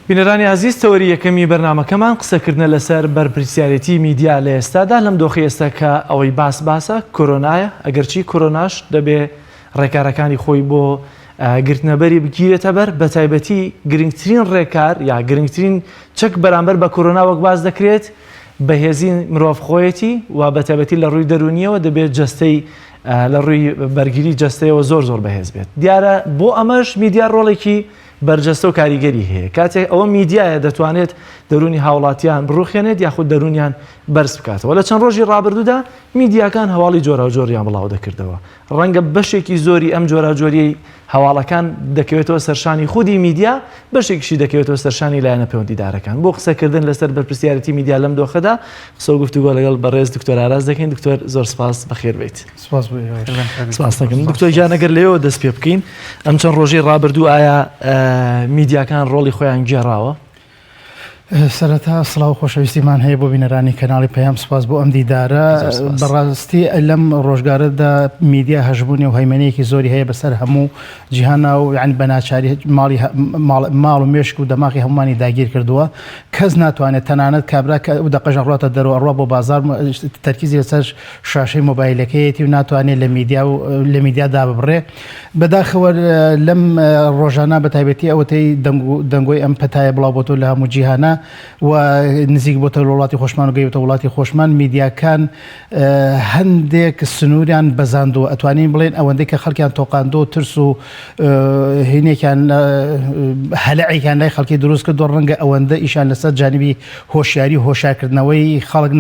بینەرانی عزیز تەوەری یەکەمی بەرنامەکەمان قسەکردنە لەسەر بەرپرسیارەتی میدیا لە ئێستادا لەم دۆخی ئێستا کە ئەوەی باسە کۆرۆنایە ئەگەرچی کۆرۆناش دەبێ ڕێکارەکانی خۆی بۆ گرتنەبەری بگیرێتە بەر بە تایبەتی گرنگترین ڕێکار یا گرنگترین چەک بەرامبەر بە کۆرۆنا وەک باز دەکرێت بەهێزی مرۆڤخۆیەتی و بە تایبەتی لە ڕووی دەرونیەوە دەبێت جەستەی لە ڕووی بەرگری جەستەیەوە زۆر بەهێز بێت. دیارە بۆ ئەمەش میدیا ڕۆڵێکی بەرجەستە و کاریگەری هەیە. کاتێک ئەوە میدیایە دەتوانێت دەرونی هاوڵاتیان بڕوخێنێت یاخود دەرونیان بەرز بکاتەوە. لە چەند ڕۆژی ڕابردوودا میدیاکان هەواڵی جۆرا و جۆریان بڵاو دەکردەوە. ڕەنگە بەشێکی زۆری ئەم جۆرا جۆریەی هەواڵەکان دەکەوێتەوە سەرشانی خودی میدیا، بەشێکیشی دەکەوێتەوە سەرشانی لایەنە پەیوەندیدارەکان. بۆ قسەکردن لەسەر بەرپرسیارەتی میدیا لەم دۆخەدا قسە و گفتوگۆ لەگەڵ بەڕێز دکتۆر ئاراز دەکەین. دکتۆر زۆر سپاس، بەخێر بیت. سپاس دەکەم. دکتۆر جان ئەگەر لێەوە دەست پێ بکەین، ئەم چەند ڕۆژی ڕابردوو ئایا میدیاکان ڕۆڵی خۆیان گێڕاوە؟ سەرەتا سڵاو خۆشەویستیمان هەیە بۆ بینەرانی کەناڵی پەیام. سپاس بۆ ئەم دیدارە. بەڕاستی لەم ڕۆژگارەدا میدیا هەژبوونی و هەیمەنەیەکی زۆری هەیە بەسەر هەموو جیهانا و یعنی بەناچاری ماڵ و مێشک و دەماغی هەمومانی داگیر کردووە. کەس ناتوانێت تەنانەت کابرا دەقەژە ڕاتە دەرەوە ڕوا بۆ بازار تەرکیزی لەسەر شاشەی مۆبایلەکەیەتی و ناتوانێت لە میدیادا ببڕێ. بەداخەوە لەم ڕۆژانە بە تایبەتی ئەوەتەی دەنگۆی ئەم پەتایە بڵاو بۆتۆ لە هەموو جیهانە و نزیک بۆتە وڵاتی خۆشمان و گەیوتە وڵاتی خۆشمان. میدیاکان هەندێک سنووریان بەزاندووە، ئەتوانین بڵێن ئەوەندەی کە خەڵکیان تۆقاندۆ و ترس و هینێکیان هەلەعێکیان لای خەڵکی دروست کردو. ڕەنگە ئەوەندە ئیشان لەسەر جانبی هۆشیاری و هۆشارکردنەوەی خەڵک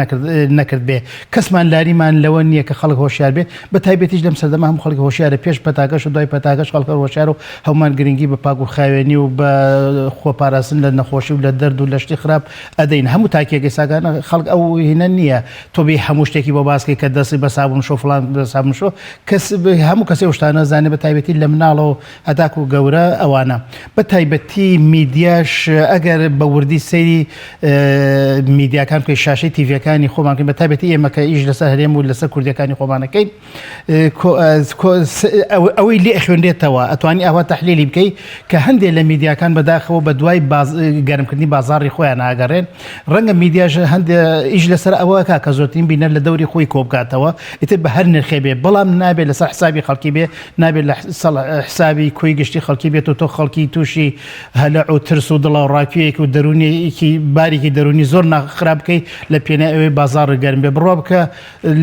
نەکرد بێ. کەسمان لاریمان لەوە نییە کە خەڵک هۆشیار بێ. بە تایبەتیش لەم سەردەما هەموو خەڵک هۆشیارە. پێش پەتاکەش و دوای پەتاکەش خەڵک هۆشیار و هەمومان گرنگی بە پاک و خاوێنی و بە خۆپاراستن لە نەخۆشی و لە دەرد و لە شتی خراپ ئەدەین. هەموو تاکیەکەی ساگانە خەڵک ئەو هینە نییە تۆ بێ هەموو شتێکی بۆ باسکەی کە دەستی بە سابون شۆ فڵان بە سابون شۆ. هەموو کەسێ شتانە زانێ بە تایبەتی لە مناڵەوە هەتاک و گەورە ئەوانە. بە تایبەتی میدیاش ئەگەر بە وردی سەیری میدیاکان بکەی شاشەی تیڤەکانی خۆمانکەین، بە تایبەتی ئێمە کە ئیش لەسەر هەرێم و لەسەر کوردیەکانی خۆمانەکەین، ئەوەی لێ ئەخوێنرێتەوە ئەتوانی ئاوا تەحلیلی بکەی کە هەندێک لە میدیاکان بەداخەوە بە دوای گەرمکردنی بازاڕی خۆیان ئاگەڕێن. ڕەنگە میدیاش هەندێک ئیش لەسەر ئەوەکە کە زۆرترین بینەر لە دەوری خۆی کۆبکاتەوە، ئیتر بە هەر نرخێ بێ، بەڵام نابێت لەسەر حسابی خەڵکی بێ، نابێت لە حسابی کۆی گشتی خەڵکی بێت و تۆ خەڵکی تووشی هەلە و ترس و دڵە و ڕاکوێکی و دەرونیکی بارێکی دەرونی زۆر ناخراب بکەی لە پێنای ئەوەی بازاڕ گەرم بێ. بڕوا بکە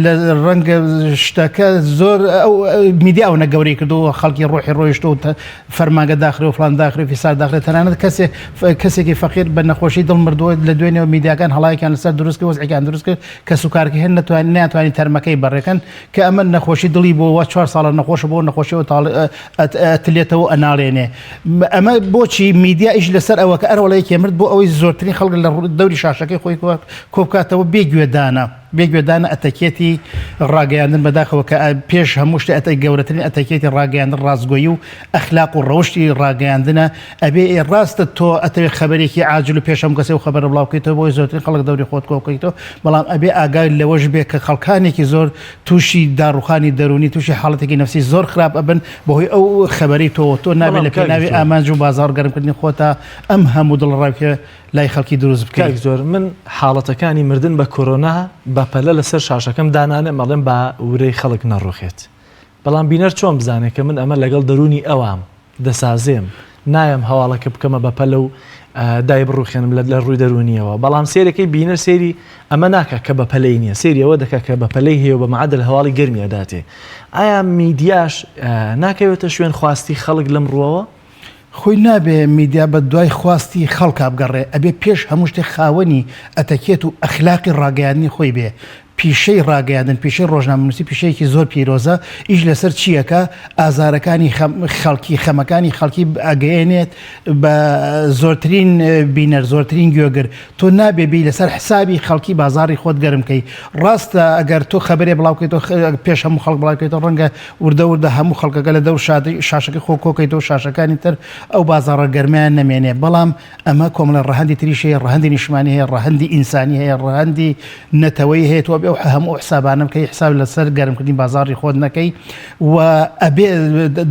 لە ڕەنگە شتەکە زۆر میدیا ئەو نەگەورەی کردو خەڵکی ڕۆحی ڕۆیشتە و فەرمانگە داخرێ و فڵان داخرێ و فیسار داخرێت. تەنانەت کەسێکی فەقیر بە نەخۆشی دڵ مردووە لە دوێنێەوە میدیاکان هەڵایەکیان لەسەر دروست کرد، وەزعیان دروست کرد کە سوکارکە هێن ناتوانین تەرمەکەی بەڕێکەن کە ئەمە نەخۆشی دڵی بۆ 4 ساڵە نەخۆش بۆ نەخۆشیەوە ئەتلێتەوە ئەناڵێنێ. ئەمە بۆچی میدیا ئیش لەسەر ئەوە کە ئەرەوەڵەیەکی مرد بۆ ئەوەی زۆرترین خەڵک لە دەوری شاشەکەی خۆی کۆبکاتەوە بێگوێدانە ئەتەکێتی ڕاگەیاندن بەداخەوە کە پێش هەموو شتێ ئەتەی گەورەترین ئەتەکێتی ڕاگەیاندن ڕازگۆیی و ئەخلاق و ڕەوشی ڕاگەیاندنە. ئەبێ ڕاستە تۆ ئەتەوێت خەبەرێکی عاجل و پێش هەموو کەسێ و خەبەر بڵاوکەیتەوە بۆی زۆرترین خەڵک دەوری خۆت کۆبکەیتەوە، بەڵام ئەبێ ئاگای لەوەش بێ کە خەڵکانێکی زۆر تووشی داڕوخانی دەرونی تووشی حاڵەتێکی نەفسی زۆر خراپ ئەبن بەهۆی ئەو خەبەری تۆ نابێت لە پێناوی ئامانج و بازاڕ گەرمکردنی خۆتە ئەم هەموو دڵڕاوکە لای خەڵکی دروست بکەیت. زۆر من حاڵەتەکانی مردن بە کۆرۆنا بەپەلە لەسەر شاشەکەم دانانێ مەڵێن بە ورەی خەڵک نەڕوخێت، بەڵام بینەر چۆن بزانێت کە من ئەمە لەگەڵ دەرونی ئەوام دەسازێم، نایم هەواڵەکە بکەمە بەپەلە و دای بڕوخێنم لە ڕووی دەرونیەوە. بەڵام سێرەکەی بینەر سێری ئەمە ناکە کە بەپەلەی نییە، سێری ئەوە دەکات کە بەپەلەی هەیە و بە معادل هەواڵی گەرمیە داتێ. ئایا میدیاش ناکەوێتە شوێن خواستی خەڵک لەم ڕووەوە؟ خۆی نابێ میدیا بە دوای خواستی خەڵک بگەڕێ، ئەبێ پێش هەموو شتێک خاوەنی ئەتەکێت و ئەخلاقی ڕاگەیاندنی خۆی بێ. پیشەی ڕاگەیاندن، پیشەی ڕۆژنامەنووسی پیشەیەکی زۆر پیرۆزە. ئیش لەسەر چیەکە؟ ئازارەکانی خەڵکی خەمەکانی خەڵکی ئەگەیەنێت بە زۆرترین بینەر زۆرترین گوێگر. تۆ نابێبی لەسەر حسابی خەڵکی بازاری خۆت گەرمکەی. ڕاستە ئەگەر تۆ خەبەرێ بڵاوکەیتەوە پێش هەموو خەڵک بڵاوکەیتەوە ڕەنگە وردە هەموو خەڵکەکە لە دەور شاشەکەی خۆ کۆکەیتەوە شاشەکانی تر ئەو بازاڕە گەرمیان نەمێنێ. بەڵام ئەمە کۆمەڵە ڕەهەندی تریش هەیە، ڕەهەندی نیشتمانی هەیە، ڕەهەندی ئینسانی هەیە، ڕەهەندی نەتەوەی هەیە. بێ و هەموو حسابانم کەی حساب لەسەر گەرمکردنی بازاری خۆت نەکەی و ئەبێ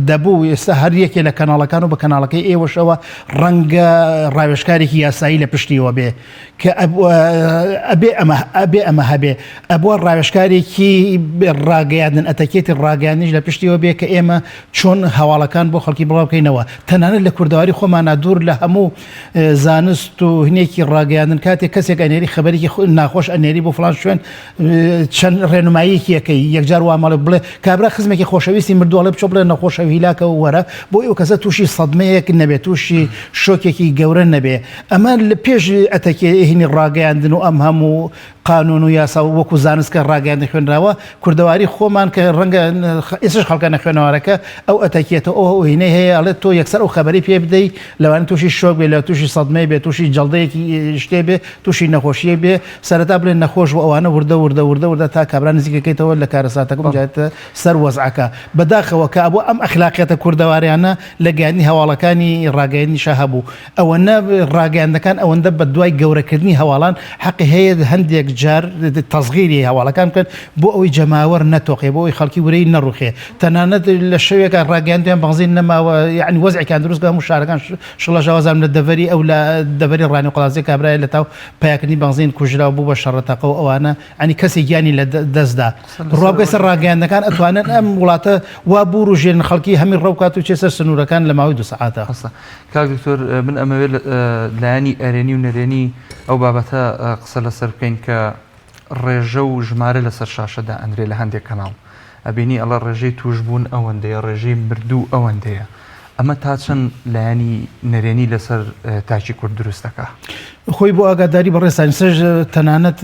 دەبوو ئێستا هەر یەکێ لە کەناڵەکان و بە کەناڵەکەی ئێوەشەوە ڕەنگە ڕاوێژکارێکی یاسایی لە پشتیەوە بێ کە ئەبێ ئەمە هەبێ ئەبووە ڕاوێژکارێکی ڕاگەیاندن ئەتەکێتی ڕاگەیاندنیش لە پشتیەوە بێ کە ئێمە چۆن هەواڵەکان بۆ خەڵکی بڵاو بکەینەوە تەنانەت لە کوردەواری خۆمانە دوور لە هەموو زانست و هینێکی ڕاگەیاندن کاتێک کەسێک ئەنێری خەبەرێکی ناخۆش ئەنێری بۆ فڵان شوێن چەند ڕێنماییەکی یەکەی یەکجار وامەڵێ بڵێ کابرا خزمێکی خۆشەویستی مردووەڵێ بچۆ بڵێ نەخۆشەوی هیلاکە و وەرە بۆ ئێوە کەسە تووشی سەدمەیەک نەبێت تووشی شۆکێکی گەورە نەبێ ئەمە لە پێش ئەتەکێ هینی ڕاگەیاندن و ئەم هەموو قانون و یاسا وەکو زانستکە ڕاگەیاندن خوێنراوە کوردەواری خۆمان کە ڕەنگە ئێسش خەڵکە نەخوێنەوەرەکە ئەو ئەتەکێتە ئەو هینەی هەیە ئەڵێت تۆ یەکسەر ئەو خەبەری پێ بدەی لەوانە تووشی شۆک بێ لە تووشی سەدمەی بێ تووشی جەڵدەیەکی شتێ بێ تووشی نەخۆشیە بێ سەرەتا بڵێن نەخۆش و ئەوانە وردە تا کابرا نزیکەکەیتەوە لە کارەساتەکەم جاتە سەر وەزعەکە بەداخەوە کە بۆ ئەم ئەخلاقیەتە کوردەواریانە لە گەیاندنی هەواڵەکانی ڕاگەیاندنیشە هەبوو ئەوەنە ڕاگەیاندەکان ئەوەندە بە دوای گەورەکردنی هەواڵان حەقی هەیە هەندێک جار تەزغیری هەواڵەکان بکەن بۆ ئەوەی جەماوەر نەتۆقێ بۆ ئەوی خەڵکی ورەی نەڕوخێ تەنانەت لە شەوێکە ڕاگەیاندیان بەنزین نەماوە یعنی وەزعێکیان دروستکە هەموو شارەکان شڵە ژاوازام لە دەڤەری ئەو لە دەڤەری ڕانی قەڵازی کابرایە لە تاو پیاکردنی بەنزین کوژرا بوو بە شەڕەتەقە و ئەوانە ئەنی کەسی گیانی لە دەستدا ڕوابگەی سەر ڕاگەیاندەکان ئەتوانن ئەم وڵاتە وا بوو ڕژێن خەڵکی هەمی ڕەوکات و چێسەر سنوورەکان لە ماوەی 2 سەعاتە کاک دکتۆر من ئەمەوێت لایانی ئەرێنی و نەرێنی ئەو بابەتە قسە لەسەر بکەین کە ڕێژە و ژمارە لەسەر شاشەدا ئەندرێ لە هەندێک کەناڵ ئەبینی ئەڵە ڕێژەی توشبوون ئەوەندەیە ڕێژەی مردوو ئەوەندەیە ئەمە تا چەند لایانی نەرێنی لەسەر تاچی کورد دروستەکە خۆی بۆ ئاگاداری بەڕێستانی سەر تەنانەت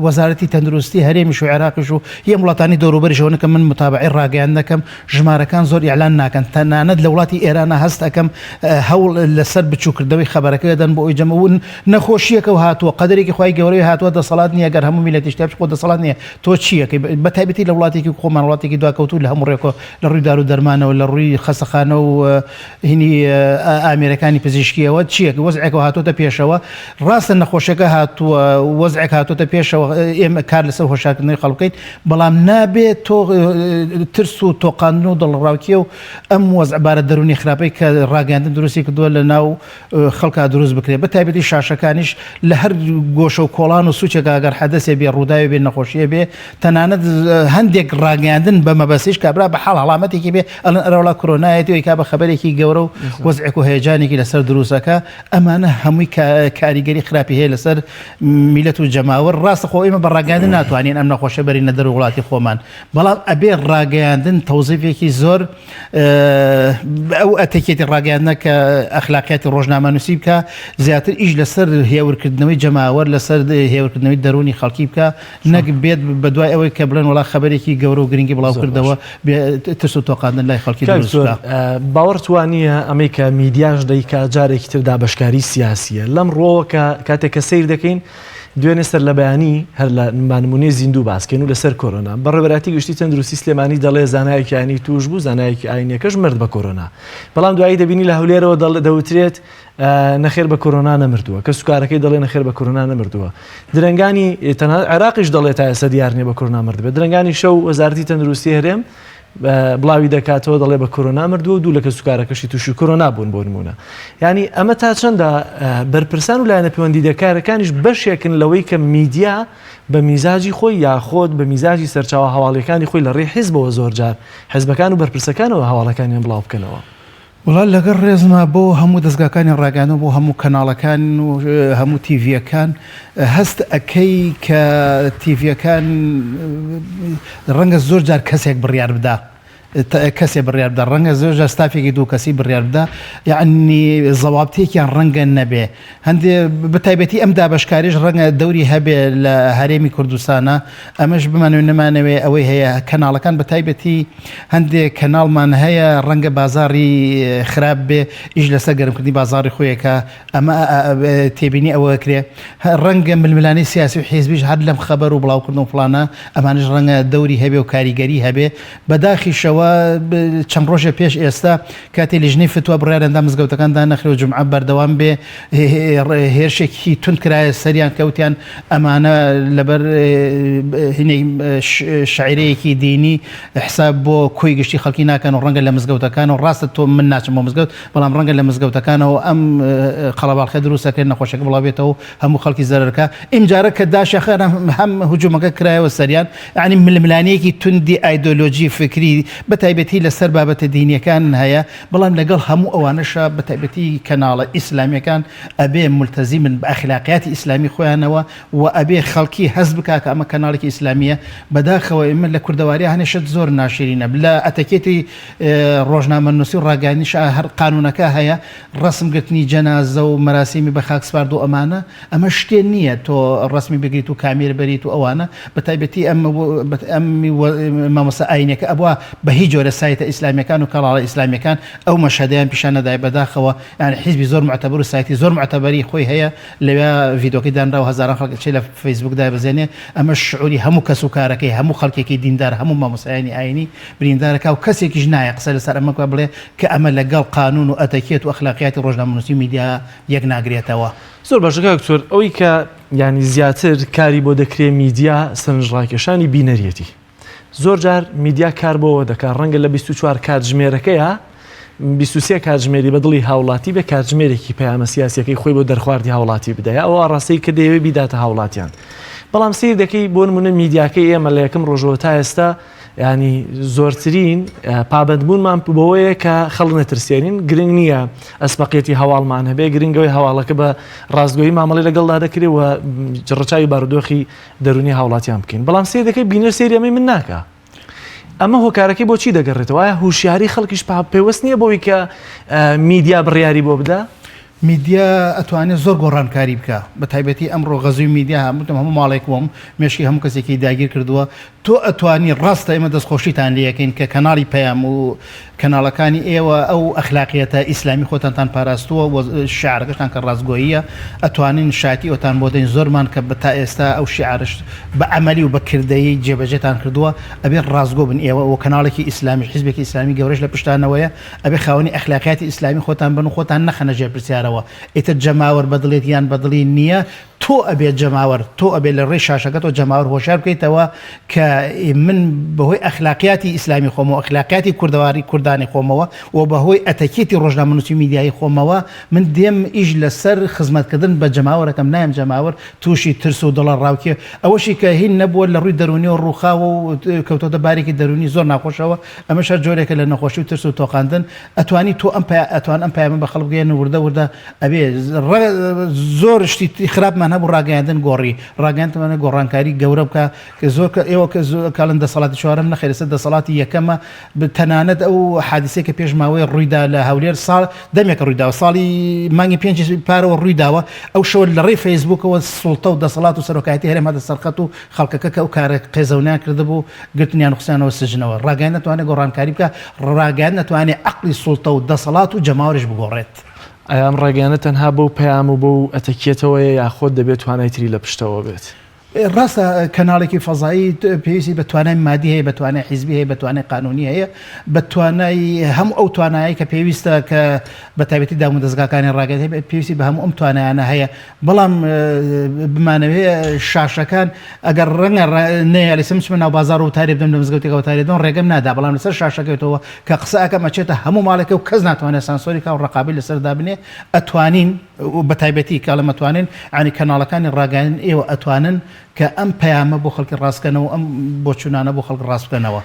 وەزارەتی تەندروستی هەرێمیش و عێراقیش و یەم وڵاتانی دەوروبەریشەوە کە من متابعی ڕاگەیان دەکەم ژمارەکان زۆر ئیعلان ناکەن تەنانەت لە وڵاتی ئێرانە هەست ئەەکەم هەوڵ لەسەر بچووکردەوەی خەبەرەکە دەدەن بۆ ئەوی جەمەون نەخۆشیەکە و هاتووە قەدەرێکی خی گەورەی هاتووە دەسەڵات نییە گەر هەموو میلەتی شتێ خۆ دەسەڵات نییە تۆ چیەکەی بە تایبەتی لە وڵاتێکی خۆمان وڵاتێکی دواکەوتو لە هەموو ڕێکۆ لە ڕووی دار و دەرمانەوە لە ڕووی خەسەخانە و هینی ئامێرەکانی پزیشکیەوە چیەکە وەزعێکەوە هاتوۆتە پێشەوە ڕاستە نەخۆشیەکە هاتووە وەزعێک هاتوۆتە پێشەوە ئێمە کار لەسەر هۆشارکردنەوەی خەڵکەین بەڵام نابێت تۆ ترس و تۆقاندن و دڵڕاوکیە و ئەم وەزعبارە دەرونی خراپەی کە ڕاگەاندن دروستی کردووە لە ناو خەڵکا دروست بکرێت بە تایبەتی شاشەکانیش لە هەر گۆشە و کۆڵان و سوچێک ئەگەر حەدەسێ بێ ڕووداوی بێ نەخۆشیە بێ تەنانەت هەندێک ڕاگەاندن بە مەبەستیش کابرا بە حاڵ هەڵامەتێکی بێ ئەڵەن ئەرەوڵا کۆرۆنایەتی و کا بە خەبەرێکی گەورە و وەزعێک و هەیەجانێکی لەسەر دروستەکە ئەمانە هەمووی کاریگەری خراپی هەیە لەسەر میلەت و جەماوەر ڕاستە خۆ ئێمە بە ڕاگەاندن ناتوانین ئەم نەخۆشە بەرینە دەر وڵاتی خۆمان بەڵام ئەبێ ڕاگەاندن تەوزیفێکی زۆر ئەو ئەتەکێتی ڕاگەاندنە کە ئەخلاقیاتی ڕۆژنامەنووسی بکە زیاتر ئیش لەسەر هێورکردنەوەی جەماوەر لەسەر هێورکردنەوەی دەرونی خەڵکی بکە نەک بێت بە دوای ئەوەی کە بڵێن وڵا خەبەرێکی گەورە و گرنگی بڵاو کردەوە ترس و تۆقاندن لای خەڵکی دروست باوەڕتوانیە ئەمەی کە میدیاش دەیکا جارێکی تر دابەشکاری سیاسیە لەم ڕۆ کە کاتێک کە سیر دەکەین دوێنێ سەر لە بەیانی هەر لە نمونەی زیندوو باسکەین و لەسەر کۆرۆنا بەڕێوەبەتی گشتی تەندروستی سلێمانی دەڵێ زانایەکی ئاینی توش بوو زانایەکی ئاینیەکەش مرد بە کۆرۆنا بەڵام دوایی دەبینی لە هەولێرەوە دەوترێت نەخێر بە کۆرۆنا نەمردووە کە سوکارەکەی دەڵێ نەخێر بە کۆرۆنا نەمردووە درەنگانی تەنها عێراقیش دەڵێت تا ئێستا دیار نییە بە کۆرۆنا مردبێت درەنگانی شەو وەزارەتی تەندروستی هەرێم بڵاوی دەکاتەوە دەڵێ بە کۆرۆنا مردووە دوو لەکە سوکارەکەشی تووشی کۆرۆنا بوون بۆ نمونە یعنی ئەمە تا چەندە بەرپرسان و لایەنە پەیوەندیدەکارەکانیش بەشێکن لەوەی کە میدیا بە میزاجی خۆی یاخۆت بە میزاجی سەرچاوە هەواڵەکانی خۆی لە ڕێ حیزبەوە زۆر جار حیزبەکان و بەرپرسەکانەوە هەواڵەکانیان بڵاو بکەنەوە وڵات لەگەر ڕێزما بۆ هەموو دەستگاکانی ڕاگەاندن بۆ هەموو کەناڵەکان و هەموو تیڤەکان هەست ئەەکەی کە تیڤەکان ڕەنگە زۆر جار کەسێک بڕیار بدا کەسێ بڕیار بدە ڕەنگە زۆر ستافێکی دوو کەسی بڕیار بدە یعنی زەوابتێکیان ڕەنگە نەبێ هەندێ بەتایبەتی ئەم دابەشکاریش ڕەنگە دەوری هەبێ لە هەرێمی کوردستانە ئەمەش بمانوێ نەمانەوێ ئەوەی هەیە کەناڵەکان بەتایبەتی هەندێک کەناڵمان هەیە ڕەنگە بازاری خراپ بێ ئیش لەسەر گەرمکردنی بازاری خۆیەکە ئەمە تێبینی ئەوە کرێ ڕەنگە ململانی سیاسی و حیزبیش هەر لەم خەبەر و بڵاوکردن و فڵانە ئەمانش ڕەنگە دەوری هەبێ و کاریگەری هەبێ بەداخیشەوە ئێوە چەند ڕۆژە پێش ئێستا کاتێ لیژنەی فتووە بڕیارەندا مزگەوتەکاندا نەخرێ و جمعە بەردەوام بێ هێرشێکی تند کرایە سەریان کەوتیان ئەمانە لەبەر هینەی شاعیرەیەکی دینی حساب بۆ کۆی گشتی خەڵکی ناکەن و ڕەنگە لە مزگەوتەکان و ڕاستە تۆ من ناچم بۆ مزگەوت بەڵام ڕەنگە لە مزگەوتەکانەوە ئەم قەڵەباڵخە دروستەکەن نەخۆشەکە بڵاوێتەوە هەموو خەڵکی زەرەرەکە ئیمجارە کە داشەخەر هەم هجوومەکە کرایەوە سەریان ینی ململانەیەکی توندی ئایدۆلۆژی فکری بەتایبەتی لەسەر بابەتە دینیەکان هەیە بەڵام لەگەڵ هەموو ئەوانەشە بەتایبەتی کەناڵە ئیسلامیەکان ئەبێ ملتەزی من بە ئەخلاقیاتی ئیسلامی خۆیانەوە و ئەبێ خەڵکی هەست بکە کە ئەمە کەناڵێکی ئیسلامیە بەداخەوە ئمە لە کوردەواری هەنێشت زۆر ناشرینە لە ئەتەکێتی ڕۆژنامەنووسی و ڕاگەیاندنیش هەر قانونەکە هەیە ڕسمگرتنی جەنازە و مەراسیمی بە خاکسپارد و ئەمانە ئەمە شتێن نییە تۆ ڕسمی بگریت و کامێر بەریت و ئەوانە بەتایبەتی مامۆستا ئاینەکە ئەبووە بە هیچ جۆرە سایتە ئیسلامیەکان و کەڵاڵە ئیسلامیەکان ئەو مەشهدەیان پیشانەدای بەداخەوە یان حیزبی زۆر معتەبەر و سایتی زۆر معتەبەری خۆی هەیە لەوێ ڤیدۆکی دانرا و هەزاران خەڵک چێ لە فەیسبووکدا بزێنێ ئەمە شعوری هەموو کەس و کارەکەی هەموو خەڵکێکی دیندار هەموو مامۆستایانی ئاینی بریندارەکە و کەسێکیش نایە قسە لەسەر ئەمە بڵێ کە ئەمە لەگەڵ قانون و ئەتەکێت و ئەخلاقیاتی ڕۆژنامەنووسی میدیا یەک ناگرێتەوە. زۆر باشەکە دکتۆر ئەوەی کە ینی زیاتر کاری بۆ دەکرێت میدیا سەرنجڕاکێشانی بینەریەتی زۆر جار میدیا کار بۆەوە دەکات ڕەنگە لە 24 کاتژمێرەکەیە 23 کاتژمێری بە دڵی هاوڵاتی بە کاتژمێرێکی پەیامە سیاسیەکەی خۆی بۆ دەرخواردی هاوڵاتی بدەیە ئەوە ڕاستەی کە دەیەوێت بیداتە هاوڵاتیان بەڵام سیر دەکەی بۆ نمونە میدیاکەی ئێمە لە یەکەم ڕۆژەوە تا ئێستا ینی زۆرترین پابەتبوونمان بەوەیە کە خەڵک نەترسێنین گرنگ نییە ئەسپەقێتی هەواڵمان هەبێ گرنگەوەی هەواڵەکە بە ڕاستگۆیی مامەڵی لەگەڵدا دەکرێت و ڕچاوی بارودۆخی دەرونی هاوڵاتیان بکەین بەڵام سیر دەکەی بینەر سێری ئەمەی من ناکە ئەمە هۆکارەکەی بۆچی دەگەڕێتەوە وایە هوشیاری خەڵکیش پێوەست نییە بۆی کە میدیا بڕیاری بۆ بدە میدیا ئەتوانێت زۆر گۆڕانکاری بکە بە تایبەتی ئەمڕۆ غەزوی میدیا هەموو ماڵێک وم مێشکی هەموو کەسێکی داگیر کردووە تۆ ئەتوانی ڕاستە ئێمە دەستخۆشیتان لەکەین کە کەناڵی پەیام و کەناڵەکانی ئێوە ئەو ئەخلاقیەتە ئیسلامی خۆتانتان پاراستووە شعارەکەشتان کە ڕاستگۆییە ئەتوانین شاتی ئەوتان بۆ دەین زۆرمان کە تا ئێستا ئەو شعارش بە عەمەلی و بەکردەیی جێبەجێتان کردووە ئەبێ ڕاستگۆ بن ئێوە و کەناڵێکی ئیسلامی حیزبێکی ئیسلامی گەورەش لە پشتانەوەیە ئەبێ خاوەنی ئەخلاقیاتی ئیسلامی خۆتان بن و خۆتان نەخەنە ژێرپرسیارەوە ئیتر جەماوەر بەدڵێت یان بەدڵی نییە تۆ ئەبێت جەماوەر تۆ ئەبێت لە ڕێی شاشەکە تۆ جەماوەر هۆشار بکەیتەوە کە من بەهۆی ئەخلاقیاتی ئیسلامی خۆمەوە ئەخلاقیاتی کوردەواری کوردانی خۆمەوە و بەهۆی ئەتەکێتی ڕۆژنامەنووسی میدیایی خۆمەوە من دێم ئیش لەسەر خزمەتکردن بە جەماوەرەکەم نایم جەماوەر تووشی ترس و دڵە ڕاوکێ ئەوەشی کە هین نەبووە لە ڕووی دەرونی و ڕووخاوە و کەوتۆتە بارێکی دەرونی زۆر ناخۆشەوە ئەمەش جۆرێکە لە نەخۆشی و ترس و تۆقاندن ئەتوانی تۆ ئەتوان ئەم پایامە بە خەڵک بگەێنن وردە ئەبێ زۆر شتی خراپمان هەبوو ڕاگەیاندن گۆڕی ڕاگەیاندمانە گۆڕانکاری گەورە بکە کە زۆر ئێوە کە کاڵن دەسەڵاتی چوارەم نەخێر لەسەر دەسەڵاتی یەکەمە تەنانەت ئەو حادیسەیە کە پێش ماوەی ڕوویدا لە هەولێر ساڵ دەمێکە ڕوویداوە ساڵی مانگی 5 پارەوە ڕوویداوە ئەو شەوە لە ڕێی فەیسبووکەوە سوڵتە و دەسەڵات و سەرۆکایەتی هەرێمە دەسەرخەت و خەڵکەکە کە ئەو کارە قێزەونیان کردبوو گرتنیان قسانەوە سژنەوە ڕاگەیان نەتوانێت گۆڕانکاری بکە ڕاگەیان نەتوانێت عەقلی سوڵتە و دەسەڵات و جەماوەریش بگۆڕێت ئەم ڕێگەیانە تەنها بەو پەیام و بەو ئەتەکێتەوە یاخۆت دەبێت توانای تری لە پشتەوە بێت ڕاستە کەناڵێکی فەزایی پێویستی بە توانای مادی هەیە بە توانای حیزبی هەیە بە توانای قانونی هەیە بە توانای هەموو ئەو توانایی کە پێویستە کە بە تایبەتی دام و دەستگاکانی ڕاگەت هەیە پێویستی بە هەموو ئەم توانایانە هەیە بەڵام بمانەوێ شاشەکان ئەگەر ڕەنگە نەیە لەسم چمە ناو بازار و تارێ بدەم لە مزگەوتێکەوە تارێدەوە ڕێگەم نادا بەڵام لەسەر شاشەکەوێتەوە کە قسە ئەەکەم ئەچێتە هەموو ماڵێکە و کەس ناتوانێت سانسۆریکا و ڕقابی لەسەر دابنێ ئەتوانین بە تایبەتی کاڵە ئەتوانین عنی کەناڵەکانی ڕاگەیان ئێوە ئەتوانن کە ئەم پەیامە بۆ خەڵکی ڕاستکەنەوە ئەم بۆچوونانە بۆ خەڵک ڕاست بکەنەوە.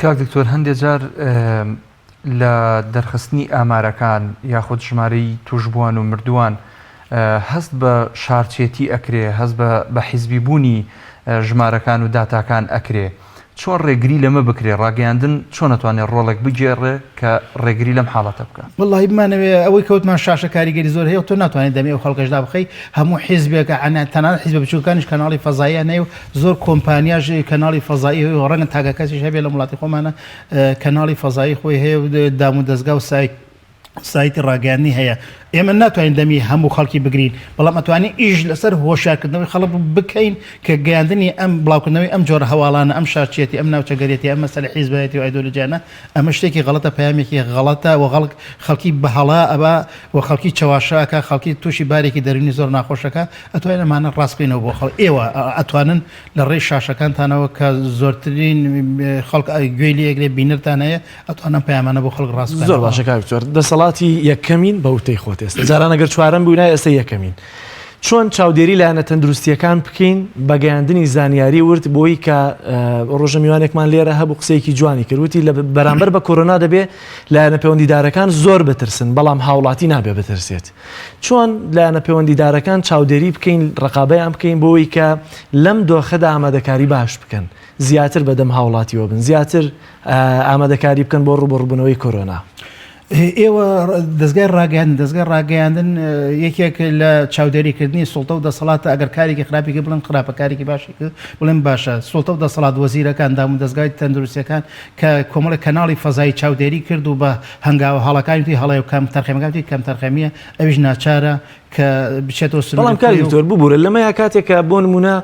کاک دکتۆر هەندێک جار لە دەرخستنی ئامارەکان یاخود ژمارەی توشبووان و مردووان هەست بە شارچێتی ئەکرێ هەست بە حیزبیبوونی ژمارەکان و داتاکان ئەکرێ چۆن ڕێگری لەمە بکرێ ڕاگەیاندن چۆن ناتوانێت ڕۆڵێک بگێڕێ کە ڕێگری لەم حاڵەتە بکە والله بمانەوێ ئەوەی کەوتمان شاشە کاریگەری زۆر هەیە تۆ ناتوانێت دەمێ و خەڵکەشدا بخەی هەموو حیزبێکە تەنانەت حیزبە بچووکانیش کەناڵی فەزاییە نەیە و زۆر کۆمپانیاژ کەناڵی فەزایی و ڕەنگە تاگە کەسیش هەبێت لە وڵاتی خۆمانە کەناڵی فەزایی خۆی هەیە و دام و دەستگا و سایت سایتی ڕاگەاندنی هەیە ئێمە ناتوانین دەمی هەموو خەڵکی بگرین بەڵام ئەتوانین ئیش لەسەر هۆشارکردنەوەی خەڵک بکەین کە گەیاندنی ئەم بڵاوکردنەوەی ئەم جۆرە هەواڵانە ئەم شارچێتی ئەم ناوچەگەرێتی ئەم مەسەلە حیزبەتی و ئایدۆلۆژیانە ئەمە شتێکی غەڵەتە پەیامێکی غەڵەتە و خەڵکی بەهەڵا ئەبا و خەڵکی چاواشاکە خەڵکی تووشی بارێکی دەرونی زۆر ناخۆشەکە ئەتوانین ئەمانە ڕاستکەینەوە بۆ خەڵک ئێوە ئەتوانن لە ڕێی شاشەکانتانەوە کە زۆرترین خەڵک گوێی لێگرێ بینرتان هەیە ئەتوانن پەیامانە بۆ خەڵک ڕاست زۆر باشە کاکتۆر دەسەڵاتی یەکەمین بەوتەی خۆت ئێستا جاران ئەگەر چوارەم بووینای ئێستا یەکەمین چۆن چاودێری لایەنە تەندروستیەکان بکەین بە گەیاندنی زانیاری ورد بۆی کە ڕۆژە میوانێکمان لێرە هەبوو قسەیەکی جوانی کردوتی لە بەرامبەر بە کۆرۆنا دەبێ لایەنە پەیوەندیدارەکان زۆر بترسن بەڵام هاوڵاتی نابێ بترسێت چۆن لایەنە پەیوەندیدارەکان چاودێری بکەین ڕقابەیان بکەین بۆی کە لەم دۆخەدا ئامادەکاری باش بکەن زیاتر بەدەم هاوڵاتیەوە بن زیاتر ئامادەکاری بکەن بۆ ڕوبەڕووبوونەوەی کۆرۆنا ئێوە دەستگای ڕاگەیاندن یەکێک لە چاودێریکردنی سوڵتە و دەسەڵاتە ئەگەر کارێکی خراپێکی بڵن خراپەکارێکی باشی کرد بڵێن باشە سوڵتە و دەسەڵات وەزیرەکان دام و دەستگای تەندروستیەکان کە کۆمەڵە کەناڵی فەزایی چاودێری کرد و بە هەنگاوە هەڵەکانی هەڵی و کەم تەرخەمەکانی کەم تەرخەمیە ئەویش ناچارە کە بچێتەوە بەڵام کاری زۆر ببوورە لەمەیە کاتێکە بۆ نمونە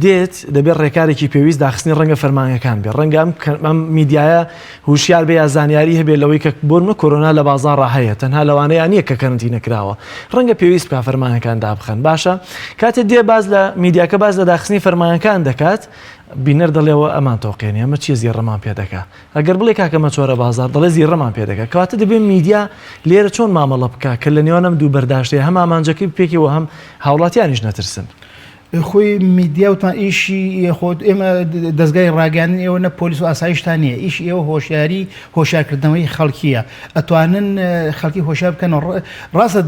دێت دەبێت ڕێکارێکی پێویست داخستنی ڕەنگە فەرمانەکان بێت ڕەنگە ئەم میدیایە هوشیار بێ یا زانیاری هەبێت لەوەی کە بۆنمە کۆرۆنا لە بازار ڕاهەیە تەنها لەوانەیە نییە کە کەرنتی نەکراوە ڕەنگە پێویست بکە فەرمانەکان دابخەن باشە کاتێک دێ باز لە میدیاکە باز لە داخستنی فەرمانەکان دەکات بینەر دەڵێەوە ئەمان تۆقێنی ئەمە چیە زیێڕەمان پێ دەکات ئەگەر بڵێ کاکەمە چۆرە بازار دەڵێ زیێڕەمان پێ دەکات کەواتە دەبێت میدیا لێرە چۆن مامەڵە بکە کە لە نێوانم دوو بەرداشتەیە هەم ئامانجەکەی پێکەوە هەم هاوڵاتیانیش نەترسن خۆی میدیاوتان ئیشی خۆت ئێمە دەستگای ڕاگەاندن ئێوە نە پۆلیس و ئاسایشتان نیە ئیش ئێوە هۆشیارکردنەوەی خەڵکیە ئەتوانن خەڵکی هۆشیار بکەن ڕاستە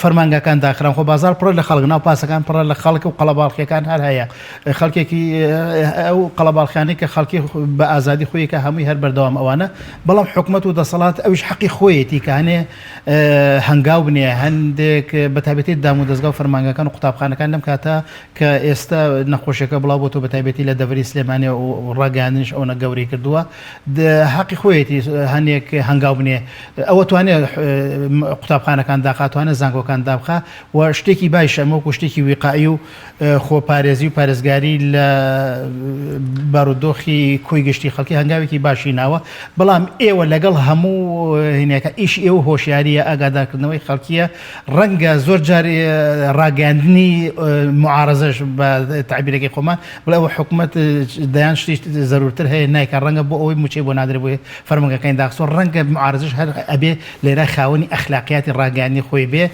فەرمانگەکان داخران خۆ بازار پڕە لە خەڵک ناو پاسەکان پڕە لە خەڵک و قەڵەباڵخیەکان هەر هەیە خەڵکێکی ئەو قەڵەباڵخیانەی کە خەڵکی بە ئازادی خۆی کە هەمووی هەر بەردەوام ئەوانە بەڵام حکومەت و دەسەڵات ئەوش حەقی خۆیەتی کە هەنێ هەنگاو بنێ هەندێک بەتابەتی دام و دەستگا و فەرمانگەکان و قوتابخانەکان کاتە کە ئێستا نەخۆشیەکە بڵاو بۆ تۆ بە تایبەتی لە دەوری سلێمانێ و ڕاگەاندنش ئەوە گەوری کردووە حەقی خۆیەتی هەنێک هەنگاو بنێ ئەوە توانێت قوتابخانەکان داخاتوانە زانکۆکان دابخە و شتێکی باشە ئەمەوەکو شتێکی ویقایی و خۆپارێزی و پارێزگاری لە بارودۆخی کۆی گشتی خەڵکی هەنگاوێکی باشی ناوە بەڵام ئێوە لەگەڵ هەموو هینەکە ئیش ئێوە هۆشیاریە ئاگادارکردنەوەی خەڵکیە ڕەنگە زۆر جاری ڕاگەاندنی معارزەش بە تعبیرێکی خۆمان بڵێ ئەوە حکوومەت دەیان شتی زەرورتر هەیە نایکە ڕەنگە بۆ ئەوەی موچەی بۆ نادرێت بۆ فەرمانگەکانی داخستۆ ڕەنگە معارزش هەر ئەبێ لێرە خاوەنی ئەخلاقیاتی ڕاگەاندنی خۆی بێ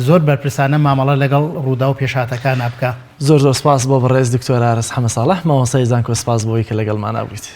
زۆر بەرپرسانە مامەڵە لەگەڵ ڕوودا و پێشاتەکان بکە زۆر سپاس بۆ بەڕێز دکتۆر ئارەس حەمە ساڵح مامۆستای زانکۆ سپاس بۆی کە لەگەڵمان نبوویت.